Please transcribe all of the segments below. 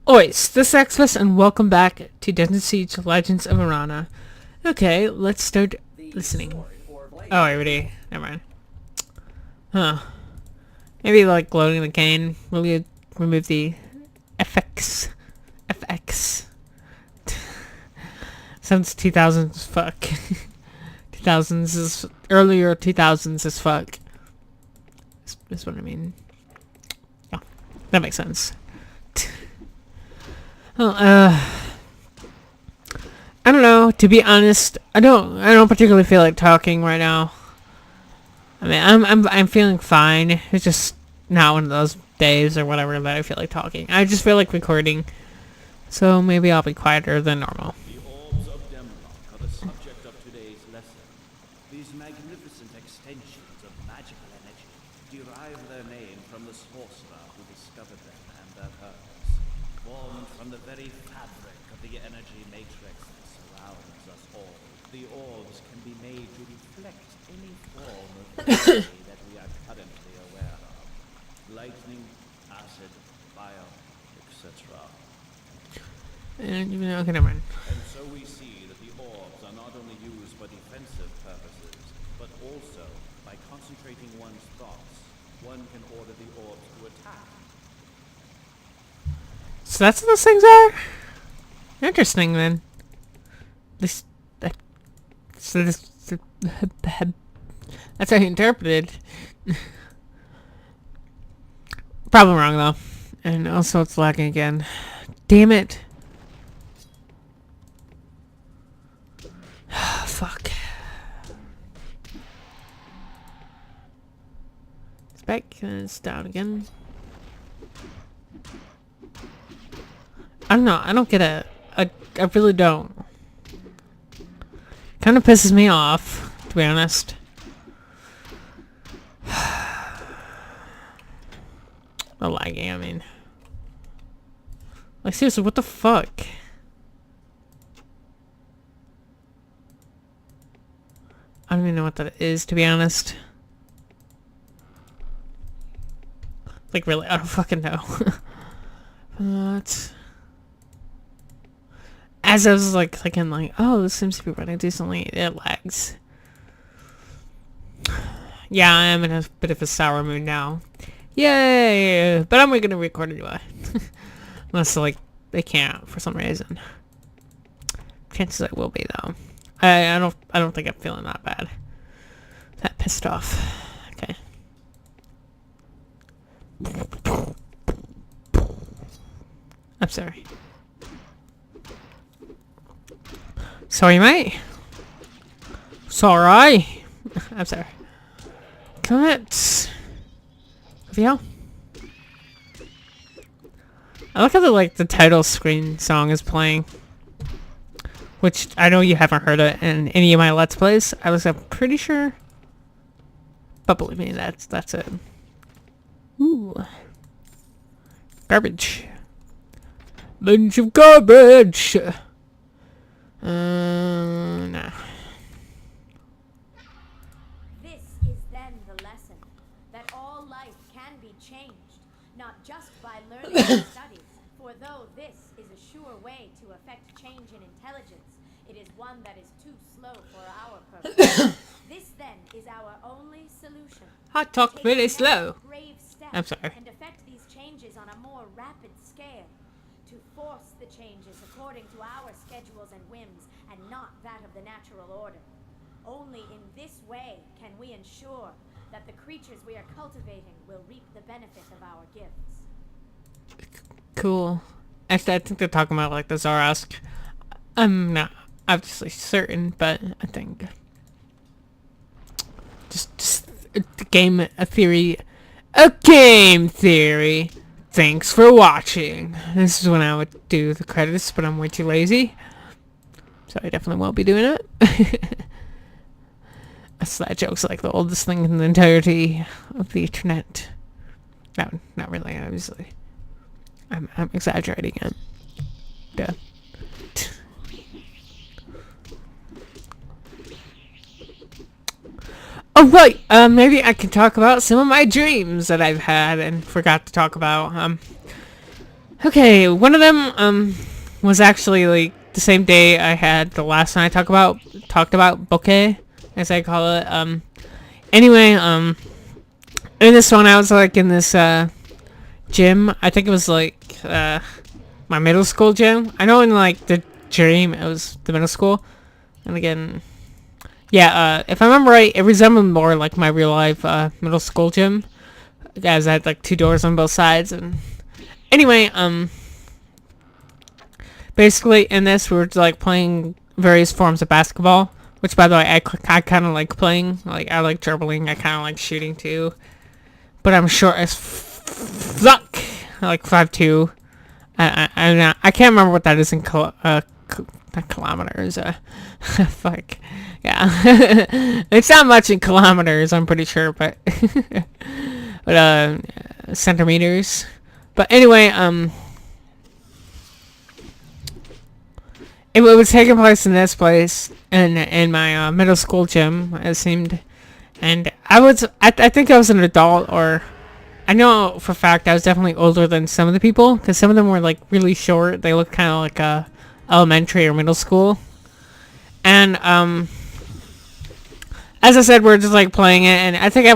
Ois, this is Xmas, and welcome back to Dungeon Siege Legends of Arana. Okay, let's start listening. Oh, I already. Never mind. Huh. Maybe like loading the game. Will you remove the FX? FX. Since 2000s, fuck. 2000s is earlier 2000s as fuck. That's what I mean. Oh, that makes sense. Well, I don't know. To be honest, I don't particularly feel like talking right now. I mean, I'm feeling fine. It's just not one of those days or whatever that I feel like talking. I just feel like recording, so maybe I'll be quieter than normal. The orbs of Demrock are the subject of today's lesson. These magnificent extensions of magical energy derive their name from the sorcerer who discovered them and their purpose. Formed from the very fabric of the energy matrix that surrounds us all, the orbs can be made to reflect any form of energy that we are currently aware of. Lightning, acid, fire, etc. And even okay, never mind. And so we see that the orbs are not only used for defensive purposes, but also, by concentrating one's thoughts, one can order the orbs to attack. So that's what those things are? Interesting, then. This... So this... That's how you interpreted. Probably wrong, though. And also it's lagging again. Damn it. Fuck. It's back and it's down again. I don't know. I don't get it. I really don't. Kind of pisses me off, to be honest. Not lagging, I mean. Like, seriously, what the fuck? I don't even know what that is, to be honest. Like, really, I don't fucking know. But... as I was, like, thinking, like, oh, this seems to be running decently, it lags. Yeah, I am in a bit of a sour mood now. Yay! But I'm gonna record anyway. Unless, like, they can't for some reason. Chances I will be, though. I don't think I'm feeling that bad. That pissed off. Okay. I'm sorry. Sorry, mate. Sorry. I'm sorry. Comments. Video. I like how the title screen song is playing. Which I know you haven't heard it in any of my Let's Plays. I was pretty sure. But believe me, that's it. Ooh. Garbage. Bunch of garbage. Nah. This is then the lesson that all life can be changed, not just by learning and studies. For though this is a sure way to effect change in intelligence, it is one that is too slow for our purpose. This then is our only solution. Hot talk really slow. Brave steps I'm sorry. and effect these changes on a more rapid scale. To force the changes according to our schedules and whims, and not that of the natural order. Only in this way can we ensure that the creatures we are cultivating will reap the benefit of our gifts. Cool. Actually, I think they're talking about like the Zarask. I'm not obviously certain, but I think just a game theory. Thanks for watching. This is when I would do the credits, but I'm way too lazy. So I definitely won't be doing it. That joke's like the oldest thing in the entirety of the internet. No, not really, obviously. I'm exaggerating it. Duh. Oh, right. Maybe I can talk about some of my dreams that I've had and forgot to talk about. Okay, one of them was actually like the same day I had the last one I talked about bokeh, as I call it. Anyway, in this one I was like in this gym. I think it was like my middle school gym. I know in like the dream it was the middle school, and again, yeah. If I remember right, it resembled more like my real life middle school gym, as I had like 2 doors on both sides. And anyway, basically in this we were like playing various forms of basketball. Which, by the way, I kind of like playing. Like I like dribbling. I kind of like shooting too. But I'm short as fuck. Like 5'2". I can't remember what that is in not kilometers. Fuck. Yeah. It's not much in kilometers, I'm pretty sure, but centimeters. But anyway, it was taking place in this place in my middle school gym, it seemed. And I think I was an adult, or I know for a fact I was definitely older than some of the people, because some of them were like really short. They looked kind of like elementary or middle school. And as I said, we're just like playing it, and I think I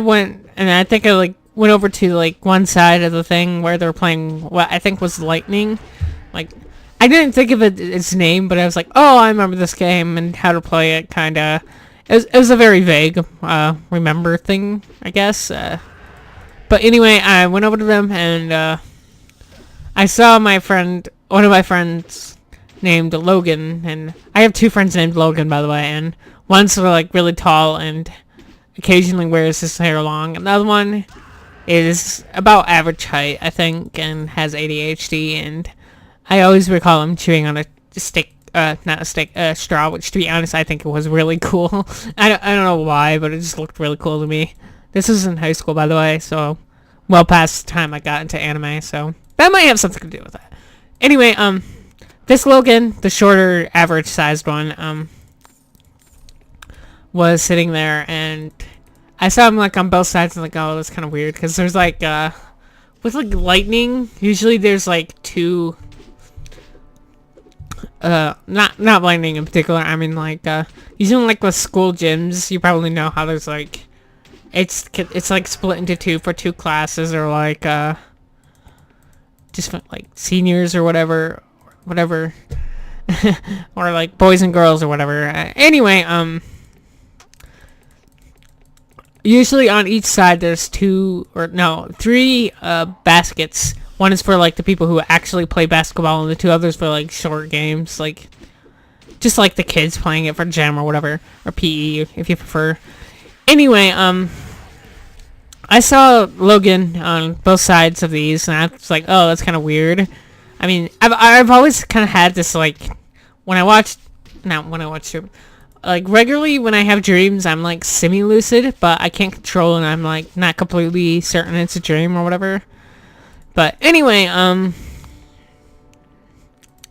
like went over to like one side of the thing where they were playing what I think was Lightning. Like I didn't think of its name, but I was like, oh, I remember this game and how to play it. Kind of. It was a very vague remember thing, I guess. But anyway, I went over to them and I saw one of my friends named Logan, and I have 2 friends named Logan, by the way, and one's like really tall and occasionally wears his hair long, and the other one is about average height, I think, and has ADHD, and I always recall him chewing on a stick. Not a stick, straw, which to be honest, I think it was really cool. I don't know why, but it just looked really cool to me. This was in high school, by the way, so well past the time I got into anime, so that might have something to do with that. Anyway, this Logan, the shorter, average-sized one, was sitting there, and I saw him like on both sides, and like, oh, that's kind of weird, because there's like, with like lightning, usually there's like 2. Not lightning in particular. I mean, like, usually like with school gyms, you probably know how there's like, it's like split into 2 for 2 classes, or like, just like seniors or whatever, or like boys and girls or whatever. Anyway, usually on each side there's 3 baskets. One is for like the people who actually play basketball, and the 2 others for like short games, like just like the kids playing it for gym or whatever, or PE if you prefer. Anyway, I saw Logan on both sides of these, and I was like, oh, that's kind of weird. I mean, I've always kind of had this like like regularly when I have dreams, I'm like semi-lucid, but I can't control, and I'm like not completely certain it's a dream or whatever. But anyway,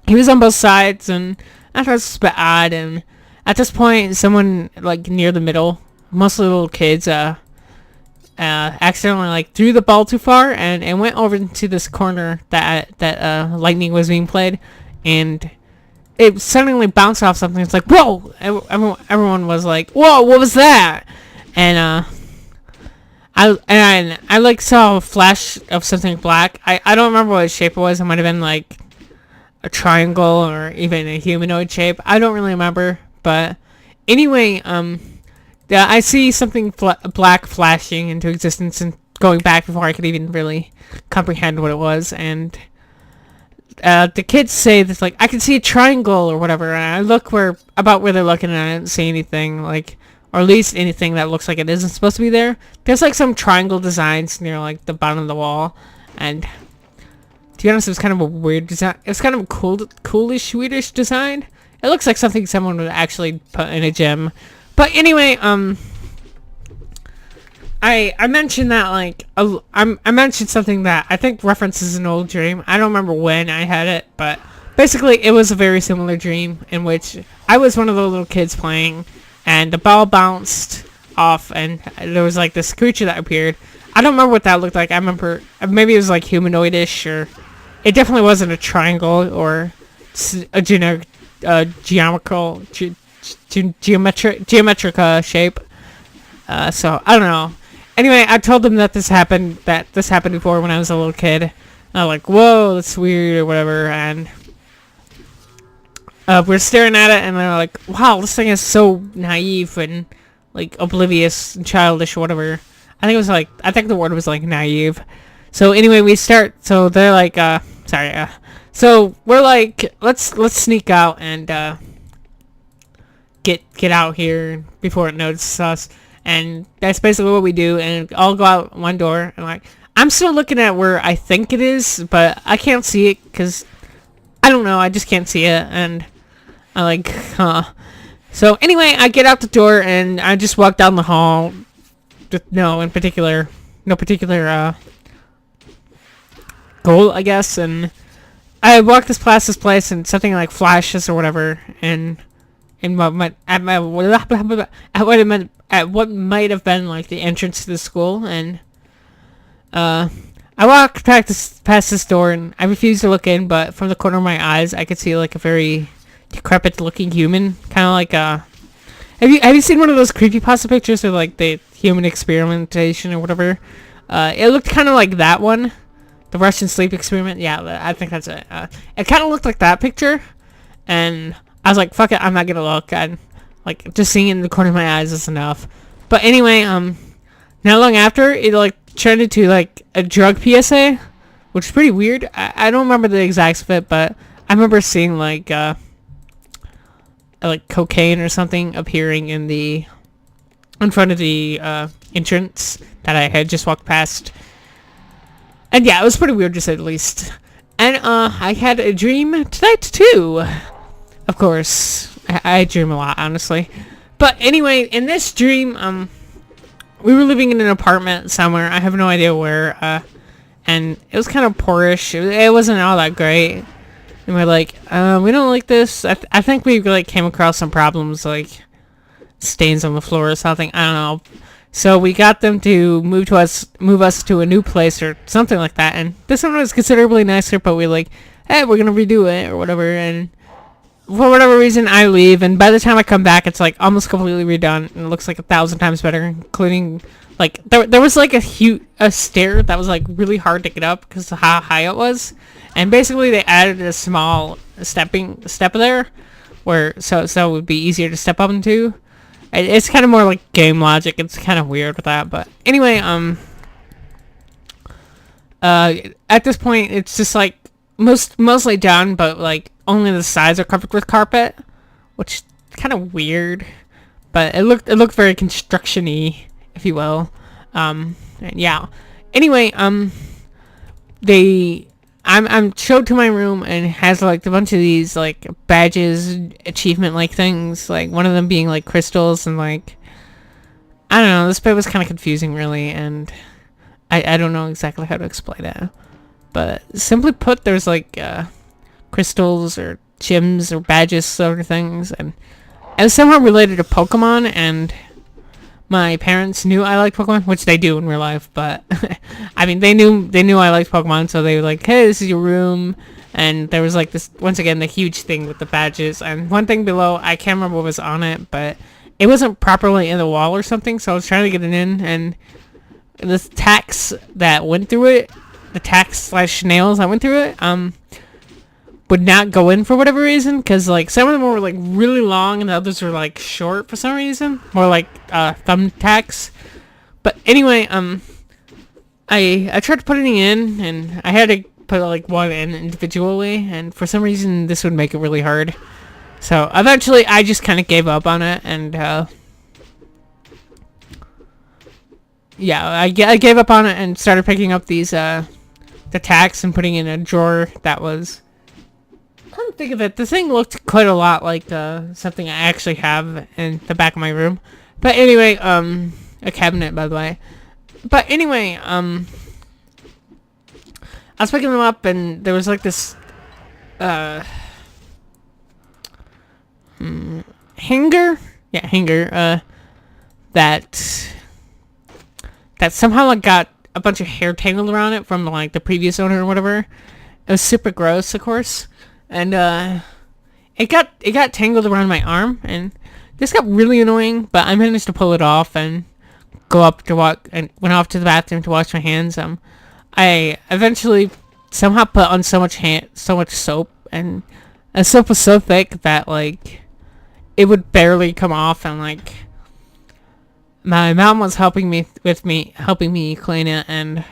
he was on both sides, and I thought it was a bit odd, and at this point, someone, like, near the middle, mostly little kids, accidentally, like, threw the ball too far, and it went over into this corner that Lightning was being played, and it suddenly bounced off something. It's like, whoa! Everyone was like, whoa, what was that? And, I like saw a flash of something black. I don't remember what shape it was. It might have been like a triangle or even a humanoid shape. I don't really remember. But anyway, I see something black flashing into existence and going back before I could even really comprehend what it was. And the kids say this, like, I can see a triangle or whatever. And I look about where they're looking, and I didn't see anything, like, or at least anything that looks like it isn't supposed to be there. There's like some triangle designs near like the bottom of the wall, and to be honest, it was kind of a weird design. It was kind of a coolish, weirdish design. It looks like something someone would actually put in a gym. But anyway, I mentioned that like I mentioned something that I think references an old dream. I don't remember when I had it, but basically it was a very similar dream in which I was one of the little kids playing, and the ball bounced off, and there was like this creature that appeared. I don't remember what that looked like. I remember maybe it was like humanoidish or it definitely wasn't a triangle or a generic geometric shape. So I don't know. Anyway, I told them that this happened before when I was a little kid. I'm like, whoa, that's weird or whatever, and we're staring at it, and they're like, wow, this thing is so naive and like oblivious and childish or whatever. I think the word was like naive. So anyway, we start. So they're like, sorry. So we're like, let's sneak out and get out here before it notices us. And that's basically what we do. And I'll go out one door and like, I'm still looking at where I think it is, but I can't see it because I don't know. I just can't see it, and I like, So anyway, I get out the door and I just walk down the hall. No particular goal, I guess. And I walk past this place, and something like flashes or whatever, and what might have been like the entrance to the school, and I walk past this door, and I refuse to look in, but from the corner of my eyes, I could see like a very decrepit-looking human, kind of like a. Have you seen one of those creepypasta pictures of like the human experimentation or whatever? It looked kind of like that one, the Russian sleep experiment. Yeah, I think that's it. It kind of looked like that picture, and I was like, "Fuck it, I'm not gonna look." And like just seeing it in the corner of my eyes is enough. But anyway, not long after, it like turned into like a drug PSA, which is pretty weird. I don't remember the exacts of it, but I remember seeing like cocaine or something appearing in front of the entrance that I had just walked past. And yeah, it was pretty weird to say the least. And I had a dream tonight too. Of course, I dream a lot, honestly. But anyway, in this dream, we were living in an apartment somewhere. I have no idea where. And it was kind of poorish. It wasn't all that great. And we're like, we don't like this. I think we like came across some problems, like stains on the floor or something. I don't know. So we got them to move us to a new place or something like that. And this one was considerably nicer, but we're like, hey, we're gonna redo it or whatever. And for whatever reason, I leave, and by the time I come back, it's like almost completely redone, and it looks like 1,000 times better, including like there was like a stair that was like really hard to get up because of how high it was. And basically, they added a small step there, where so it would be easier to step up into. It's kind of more like game logic. It's kind of weird with that, but anyway, at this point, it's just like mostly done, but like only the sides are covered with carpet, which is kind of weird. But it looked very construction-y, if you will. And yeah. Anyway, I'm showed to my room, and it has like a bunch of these like badges, achievement like things, like one of them being like crystals, and like I don't know, this bit was kind of confusing really, and I don't know exactly how to explain it, but simply put, there's like crystals or gems or badges sort of things, and it was somehow related to Pokemon, and my parents knew I liked Pokemon, which they do in real life, but I mean, they knew I liked Pokemon, so they were like, hey, this is your room, and there was like this, once again, the huge thing with the badges, and one thing below, I can't remember what was on it, but it wasn't properly in the wall or something, so I was trying to get it in, and the tacks that went through it, the tacks/nails that went through it, would not go in for whatever reason, because like some of them were like really long and the others were like short for some reason, more like thumbtacks. But anyway, I tried to put it in, and I had to put like one in individually, and for some reason this would make it really hard. So eventually I just kind of gave up on it, and yeah, I gave up on it and started picking up these the tacks and putting in a drawer that was. Come to think of it, the thing looked quite a lot like something I actually have in the back of my room. But anyway, a cabinet, by the way. But anyway, I was picking them up, and there was like this hanger, that somehow like got a bunch of hair tangled around it from like the previous owner or whatever. It was super gross, of course, and it got tangled around my arm, and this got really annoying. But I managed to pull it off and go up to walk, and went off to the bathroom to wash my hands. I eventually somehow put on so much soap, and the soap was so thick that like it would barely come off, and like my mom was helping me clean it, and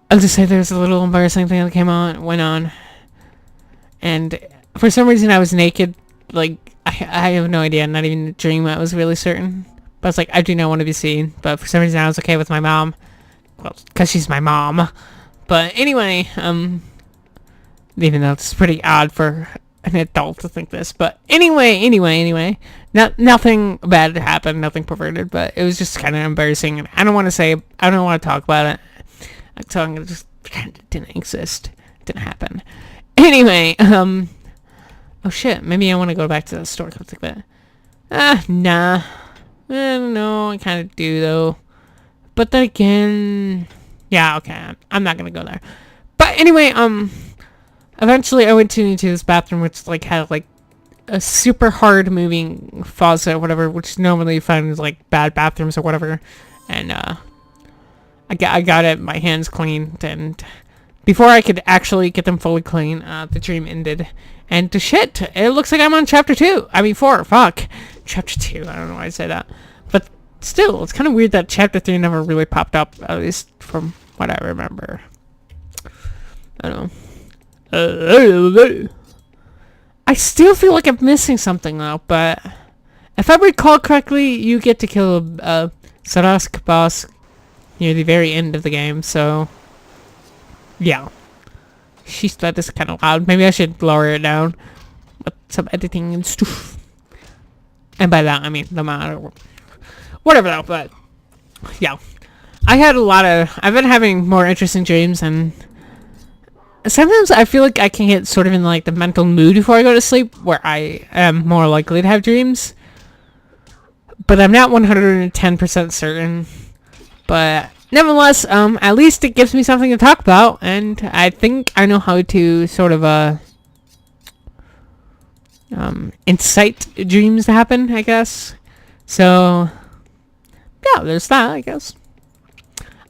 I'll just say there's a little embarrassing thing that went on, and for some reason I was naked. Like I have no idea, not even a dream. I was really certain, but I was like, I do not want to be seen. But for some reason I was okay with my mom, well, because she's my mom. But anyway, even though it's pretty odd for an adult to think this, but anyway, nothing bad happened, nothing perverted, but it was just kind of embarrassing, and I don't want to talk about it. So I'm gonna just pretend it didn't exist, it didn't happen. Anyway, oh shit, maybe I want to go back to the store. Nah, I don't know, I kind of do though, but then again, yeah, okay, I'm not gonna go there. But anyway, eventually I went to this bathroom, which like had like a super hard moving faucet or whatever, which normally you find in like bad bathrooms or whatever, and I got it, my hands cleaned, and before I could actually get them fully clean, the dream ended. And to shit, it looks like I'm on chapter 2. I mean 4, fuck. Chapter 2, I don't know why I say that. But still, it's kind of weird that chapter 3 never really popped up, at least from what I remember. I don't know. I still feel like I'm missing something though, but if I recall correctly, you get to kill a Sarask boss near the very end of the game, so yeah. Sheesh, that is kind of loud. Maybe I should lower it down with some editing and stuff. And by that, I mean the amount, whatever though, but yeah. I've been having more interesting dreams, and sometimes I feel like I can get sort of in like the mental mood before I go to sleep, where I am more likely to have dreams. But I'm not 110% certain. But nevertheless, at least it gives me something to talk about, and I think I know how to sort of incite dreams to happen, I guess. So yeah, there's that, I guess.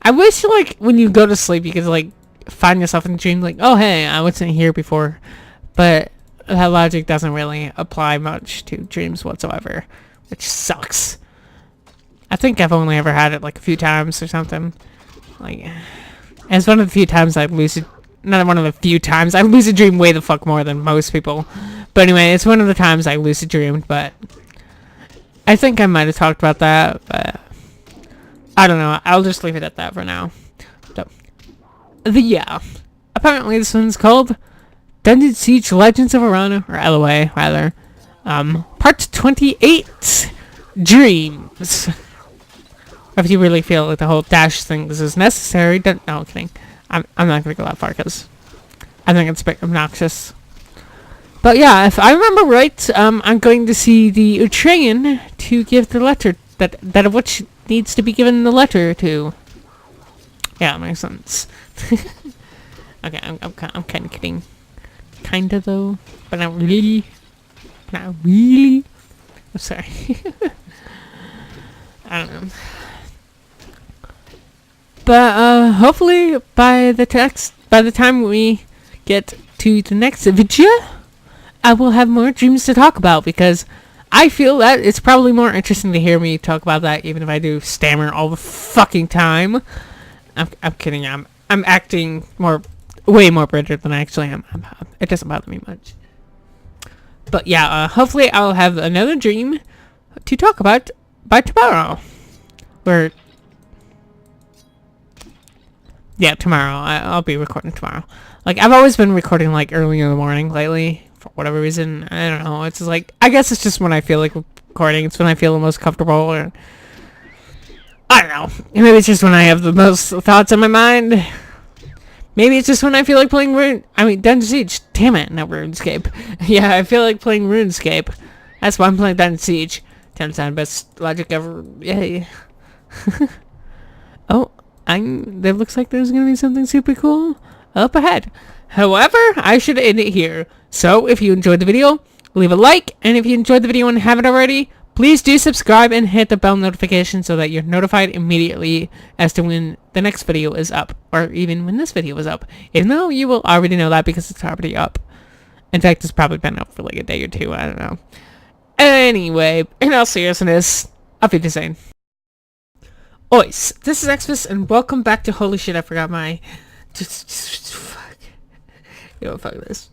I wish like when you go to sleep you could like find yourself in a dream like, oh hey, I wasn't here before, but that logic doesn't really apply much to dreams whatsoever, which sucks. I think I've only ever had it like a few times or something. Like, it's one of the few times I lucid dream way the fuck more than most people. But anyway, it's one of the times I lucid dreamed, but I think I might have talked about that, but I don't know. I'll just leave it at that for now. So, yeah. Apparently this one's called Dungeon Siege Legends of Arana, or LoA, rather. Part 28, Dreams. If you really feel like the whole dash thing is necessary, no, I'm kidding. I'm not gonna go that far because I think it's a bit obnoxious. But yeah, if I remember right, I'm going to see the Utrean to give the letter that of which needs to be given the letter to. Yeah, that makes sense. Okay, I'm kind of kidding, kinda though, but not really. Not really. I'm sorry. I don't know. But hopefully by the time we get to the next video, I will have more dreams to talk about, because I feel that it's probably more interesting to hear me talk about that, even if I do stammer all the fucking time. I'm kidding. I'm acting way more British than I actually am. It doesn't bother me much. But yeah, hopefully I'll have another dream to talk about by tomorrow. Yeah, tomorrow. I'll be recording tomorrow. Like, I've always been recording, like, early in the morning lately, for whatever reason. I don't know. It's just, like, I guess it's just when I feel like recording. It's when I feel the most comfortable, or I don't know. Maybe it's just when I have the most thoughts in my mind. Maybe it's just when I feel like playing Dungeon Siege. Damn it, not RuneScape. Yeah, I feel like playing RuneScape. That's why I'm playing Dungeon Siege. 10 out of best logic ever. Yay. Oh, There looks like there's gonna be something super cool up ahead. However, I should end it here. So if you enjoyed the video, leave a like, and if you enjoyed the video and haven't already, please do subscribe and hit the bell notification so that you're notified immediately as to when the next video is up, or even when this video is up. Even though you will already know that because it's already up. In fact, it's probably been up for like a day or two, I don't know. Anyway, in all seriousness, auf Wiedersehen. Ois, this is Xmas, and welcome back to Holy Shit, I forgot my... fuck. You know, fuck this.